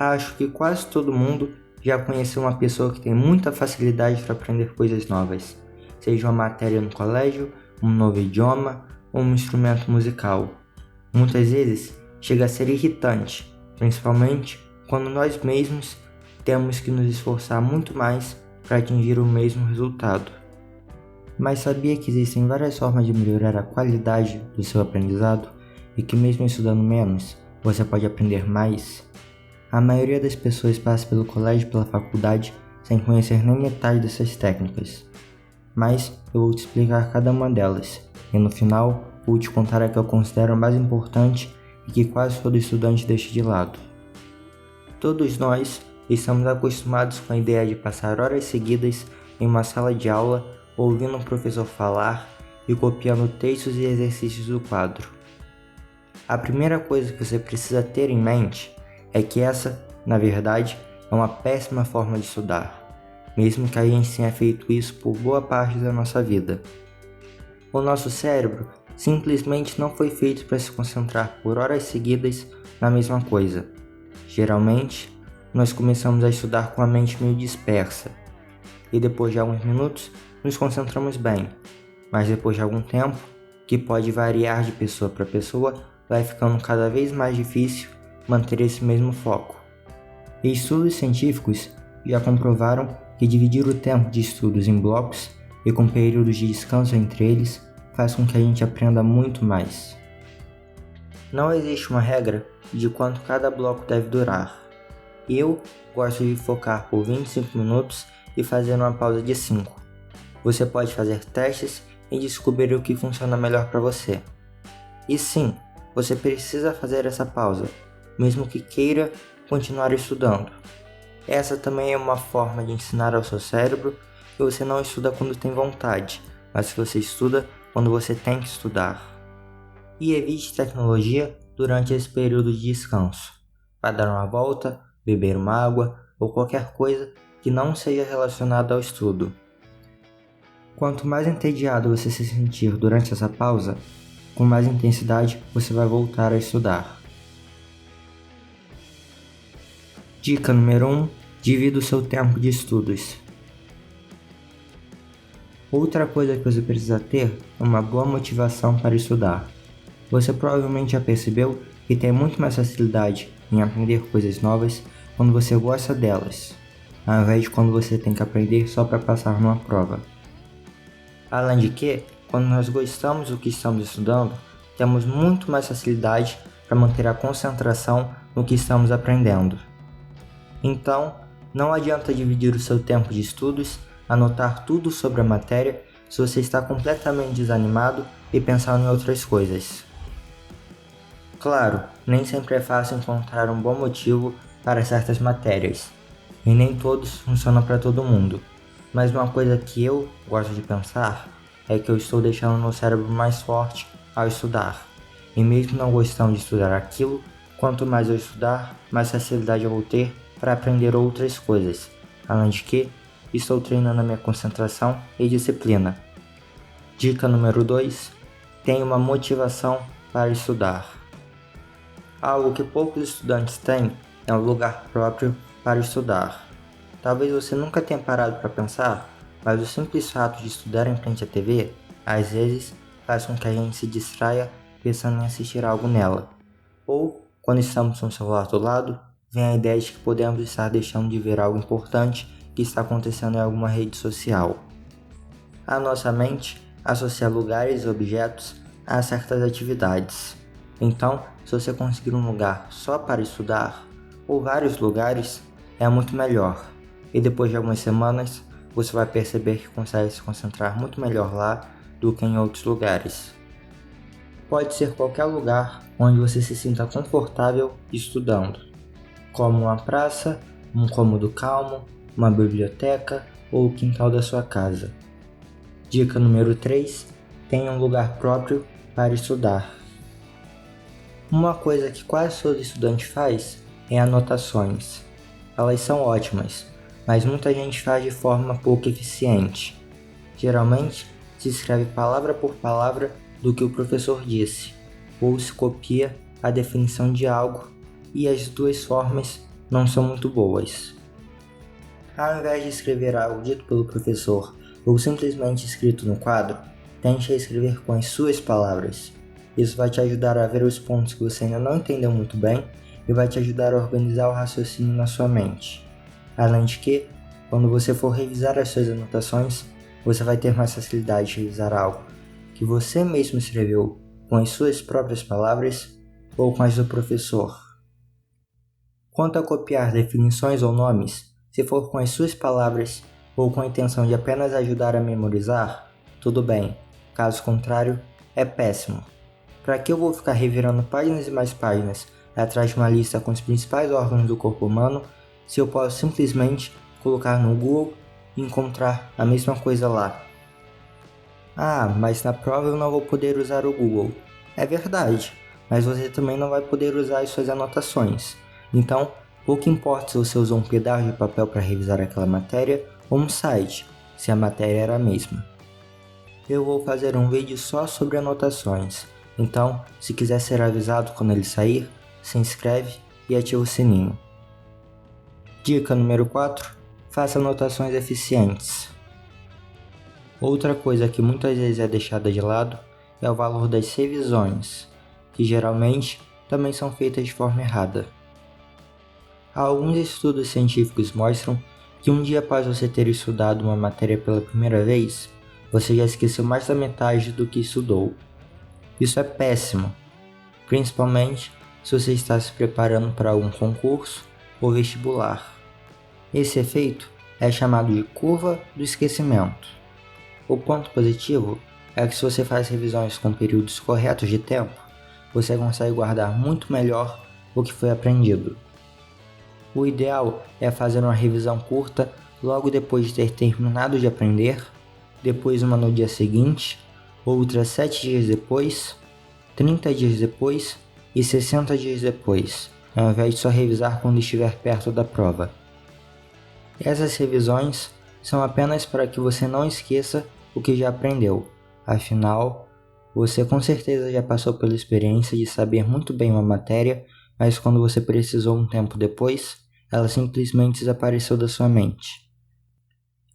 Acho que quase todo mundo já conheceu uma pessoa que tem muita facilidade para aprender coisas novas, seja uma matéria no colégio, um novo idioma ou um instrumento musical. Muitas vezes chega a ser irritante, principalmente quando nós mesmos temos que nos esforçar muito mais para atingir o mesmo resultado. Mas sabia que existem várias formas de melhorar a qualidade do seu aprendizado e que mesmo estudando menos, você pode aprender mais? A maioria das pessoas passa pelo colégio e pela faculdade sem conhecer nem metade dessas técnicas. Mas eu vou te explicar cada uma delas, e no final vou te contar a que eu considero a mais importante e que quase todo estudante deixa de lado. Todos nós estamos acostumados com a ideia de passar horas seguidas em uma sala de aula ouvindo um professor falar e copiando textos e exercícios do quadro. A primeira coisa que você precisa ter em mente é que essa, na verdade, é uma péssima forma de estudar, mesmo que a gente tenha feito isso por boa parte da nossa vida. O nosso cérebro simplesmente não foi feito para se concentrar por horas seguidas na mesma coisa. Geralmente, nós começamos a estudar com a mente meio dispersa, e depois de alguns minutos nos concentramos bem, mas depois de algum tempo, que pode variar de pessoa para pessoa, vai ficando cada vez mais difícil manter esse mesmo foco. E estudos científicos já comprovaram que dividir o tempo de estudos em blocos e com períodos de descanso entre eles faz com que a gente aprenda muito mais. Não existe uma regra de quanto cada bloco deve durar. Eu gosto de focar por 25 minutos e fazer uma pausa de 5. Você pode fazer testes e descobrir o que funciona melhor para você. E sim, você precisa fazer essa pausa, mesmo que queira continuar estudando. Essa também é uma forma de ensinar ao seu cérebro que você não estuda quando tem vontade, mas que você estuda quando você tem que estudar. E evite tecnologia durante esse período de descanso. Vá dar uma volta, beber uma água ou qualquer coisa que não seja relacionada ao estudo. Quanto mais entediado você se sentir durante essa pausa, com mais intensidade você vai voltar a estudar. Dica número 1. Divida o seu tempo de estudos. Outra coisa que você precisa ter é uma boa motivação para estudar. Você provavelmente já percebeu que tem muito mais facilidade em aprender coisas novas quando você gosta delas, ao invés de quando você tem que aprender só para passar numa prova. Além de que, quando nós gostamos do que estamos estudando, temos muito mais facilidade para manter a concentração no que estamos aprendendo. Então, não adianta dividir o seu tempo de estudos, anotar tudo sobre a matéria, se você está completamente desanimado e pensando em outras coisas. Claro, nem sempre é fácil encontrar um bom motivo para certas matérias, e nem todos funcionam para todo mundo, mas uma coisa que eu gosto de pensar é que eu estou deixando meu cérebro mais forte ao estudar, e mesmo não gostando de estudar aquilo, quanto mais eu estudar, mais facilidade eu vou ter para aprender outras coisas, além de que estou treinando a minha concentração e disciplina. Dica número 2. Tenha uma motivação para estudar. Algo que poucos estudantes têm é um lugar próprio para estudar. Talvez você nunca tenha parado para pensar, mas o simples fato de estudar em frente à TV, às vezes, faz com que a gente se distraia pensando em assistir algo nela. Ou, quando estamos com o celular do lado, vem a ideia de que podemos estar deixando de ver algo importante que está acontecendo em alguma rede social. A nossa mente associa lugares e objetos a certas atividades. Então, se você conseguir um lugar só para estudar, ou vários lugares, é muito melhor. E depois de algumas semanas, você vai perceber que consegue se concentrar muito melhor lá do que em outros lugares. Pode ser qualquer lugar onde você se sinta confortável estudando, como uma praça, um cômodo calmo, uma biblioteca ou o quintal da sua casa. Dica número 3. Tenha um lugar próprio para estudar. Uma coisa que quase todo estudante faz é anotações. Elas são ótimas, mas muita gente faz de forma pouco eficiente. Geralmente, se escreve palavra por palavra do que o professor disse, ou se copia a definição de algo, e as duas formas não são muito boas. Ao invés de escrever algo dito pelo professor ou simplesmente escrito no quadro, tente escrever com as suas palavras. Isso vai te ajudar a ver os pontos que você ainda não entendeu muito bem e vai te ajudar a organizar o raciocínio na sua mente. Além de que, quando você for revisar as suas anotações, você vai ter mais facilidade de revisar algo que você mesmo escreveu com as suas próprias palavras ou com as do professor. Quanto a copiar definições ou nomes, se for com as suas palavras ou com a intenção de apenas ajudar a memorizar, tudo bem, caso contrário, é péssimo. Para que eu vou ficar revirando páginas e mais páginas atrás de uma lista com os principais órgãos do corpo humano, se eu posso simplesmente colocar no Google e encontrar a mesma coisa lá? Ah, mas na prova eu não vou poder usar o Google. É verdade, mas você também não vai poder usar as suas anotações. Então, pouco importa se você usou um pedaço de papel para revisar aquela matéria ou um site, se a matéria era a mesma. Eu vou fazer um vídeo só sobre anotações, então, se quiser ser avisado quando ele sair, se inscreve e ativa o sininho. Dica número 4. Faça anotações eficientes. Outra coisa que muitas vezes é deixada de lado é o valor das revisões, que geralmente também são feitas de forma errada. Alguns estudos científicos mostram que um dia após você ter estudado uma matéria pela primeira vez, você já esqueceu mais da metade do que estudou. Isso é péssimo, principalmente se você está se preparando para algum concurso ou vestibular. Esse efeito é chamado de curva do esquecimento. O ponto positivo é que se você faz revisões com períodos corretos de tempo, você consegue guardar muito melhor o que foi aprendido. O ideal é fazer uma revisão curta logo depois de ter terminado de aprender, depois uma no dia seguinte, outra 7 dias depois, 30 dias depois e 60 dias depois, ao invés de só revisar quando estiver perto da prova. Essas revisões são apenas para que você não esqueça o que já aprendeu, afinal, você com certeza já passou pela experiência de saber muito bem uma matéria, mas quando você precisou um tempo depois, ela simplesmente desapareceu da sua mente.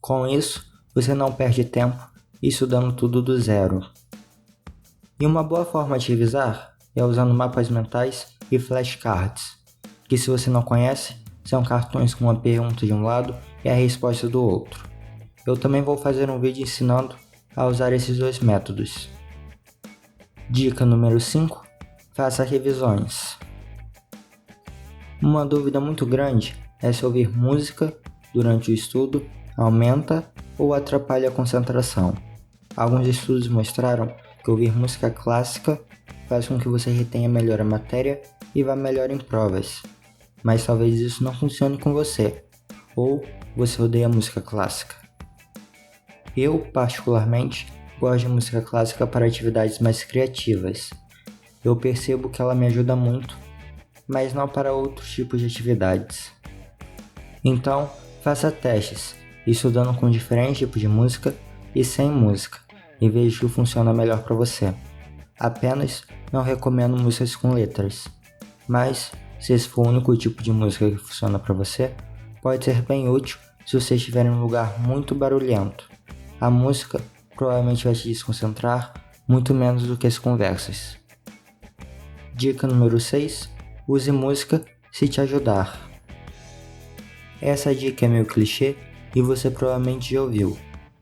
Com isso, você não perde tempo estudando tudo do zero. E uma boa forma de revisar é usando mapas mentais e flashcards, que se você não conhece, são cartões com uma pergunta de um lado e a resposta do outro. Eu também vou fazer um vídeo ensinando a usar esses dois métodos. Dica número 5. Faça revisões. Uma dúvida muito grande é se ouvir música durante o estudo aumenta ou atrapalha a concentração. Alguns estudos mostraram que ouvir música clássica faz com que você retenha melhor a matéria e vá melhor em provas. Mas talvez isso não funcione com você, ou você odeia música clássica. Eu, particularmente, gosto de música clássica para atividades mais criativas. Eu percebo que ela me ajuda muito, mas não para outros tipos de atividades. Então, faça testes, estudando com diferentes tipos de música e sem música, e veja o que funciona melhor para você. Apenas não recomendo músicas com letras, mas se esse for o único tipo de música que funciona para você, pode ser bem útil se você estiver em um lugar muito barulhento. A música provavelmente vai te desconcentrar muito menos do que as conversas. Dica número 6. Use música se te ajudar. Essa dica é meio clichê e você provavelmente já ouviu,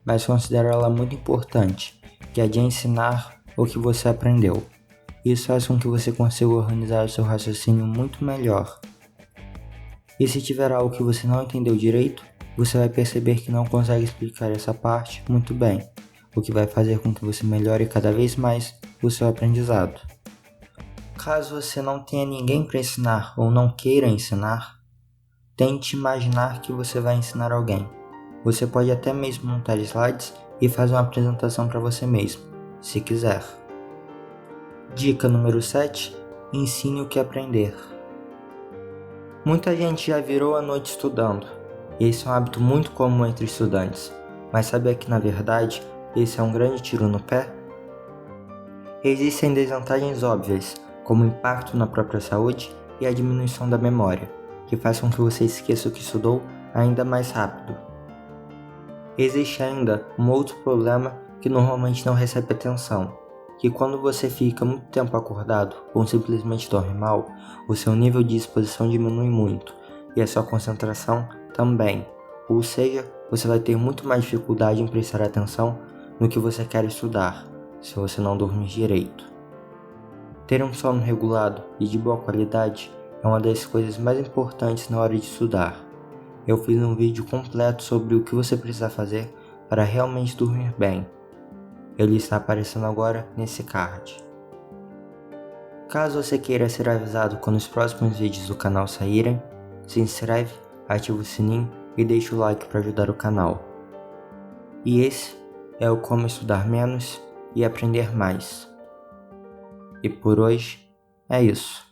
mas considero ela muito importante, que é de ensinar o que você aprendeu. Isso faz com que você consiga organizar o seu raciocínio muito melhor. E se tiver algo que você não entendeu direito, você vai perceber que não consegue explicar essa parte muito bem, o que vai fazer com que você melhore cada vez mais o seu aprendizado. Caso você não tenha ninguém para ensinar ou não queira ensinar, tente imaginar que você vai ensinar alguém. Você pode até mesmo montar slides e fazer uma apresentação para você mesmo, se quiser. Dica número 7. Ensine o que aprender. Muita gente já virou a noite estudando. Esse é um hábito muito comum entre estudantes, mas sabia que na verdade esse é um grande tiro no pé? Existem desvantagens óbvias, como o impacto na própria saúde e a diminuição da memória, que faz com que você esqueça o que estudou ainda mais rápido. Existe ainda um outro problema que normalmente não recebe atenção, que quando você fica muito tempo acordado ou simplesmente dorme mal, o seu nível de exposição diminui muito e a sua concentração também, ou seja, você vai ter muito mais dificuldade em prestar atenção no que você quer estudar, se você não dormir direito. Ter um sono regulado e de boa qualidade é uma das coisas mais importantes na hora de estudar. Eu fiz um vídeo completo sobre o que você precisa fazer para realmente dormir bem. Ele está aparecendo agora nesse card. Caso você queira ser avisado quando os próximos vídeos do canal saírem, se inscreve, ativa o sininho e deixa o like para ajudar o canal. E esse é o Como Estudar Menos e Aprender Mais. E por hoje é isso.